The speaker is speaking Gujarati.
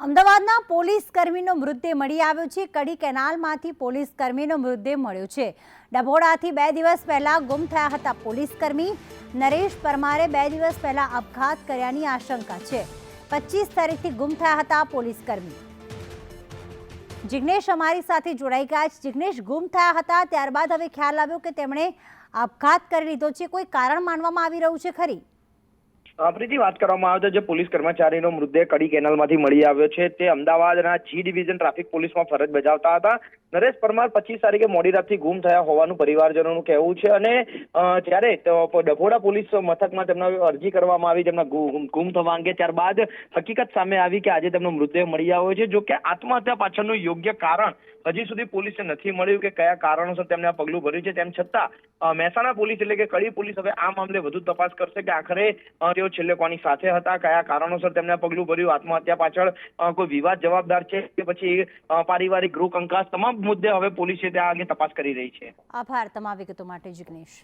અમદાવાદના પોલીસ કર્મીનો મૃતદેહ મળી આવ્યો છે। કડી કેનાલમાંથી પોલીસ કર્મીનો મૃતદેહ મળ્યો છે। ડભોડાથી 2 દિવસ પહેલા ગુમ થયા હતા પોલીસ કર્મી નરેશ પરમારે 2 દિવસ પહેલા આપઘાત કર્યાની આશંકા છે। 25 તારીખથી ગુમ થયા હતા પોલીસ કર્મી। જિગ્નેશ અમારી સાથે જોડાઈ ગયા છે। જિગ્નેશ, ગુમ થયા હતા ત્યારબાદ હવે ખ્યાલ આવ્યો કે તેમણે આપઘાત કરી લીધો છે। કોઈ કારણ માનવામાં આવી રહ્યું છે ખરી? પ્રીતિ, વાત કરવામાં આવે તો જે પોલીસ કર્મચારીનો મૃતદેહ કડી કેનાલમાંથી મળી આવ્યો છે તે અમદાવાદના જી ડિવિઝન ટ્રાફિક પોલીસમાં ફરજ બજાવતા હતા નરેશ પરમાર 25 તારીખે મોડી રાતથી ગુમ થયા હોવાનું પરિવારજનોનું કહેવું છે। અને જ્યારે ડભોડા પોલીસ મથકમાં તેમના અરજી કરવામાં આવી તેમના ગુમ થવા અંગે, ત્યારબાદ હકીકત સામે આવી કે આજે તેમનો મૃતદેહ મળી આવ્યો છે। જો કે આત્મહત્યા પાછળનું યોગ્ય કારણ હજી સુધી પોલીસને નથી મળ્યું કે કયા કારણોસર તેમને આ પગલું ભર્યું છે। તેમ છતાં મહેસાણા પોલીસ એટલે કે કડી પોલીસ હવે આ મામલે વધુ તપાસ કરશે કે આખરે તેઓ છેલ્લે કોની સાથે હતા, કયા કારણોસર તેમને પગલું ભર્યું, આત્મહત્યા પાછળ કોઈ વિવાદ જવાબદાર છે કે પછી પારિવારિક ગૃહ કંકાસ, તમામ મુદ્દે હવે પોલીસે ત્યાં અંગે તપાસ કરી રહી છે। આભાર તમામ વિગતો માટે જિગ્નેશ।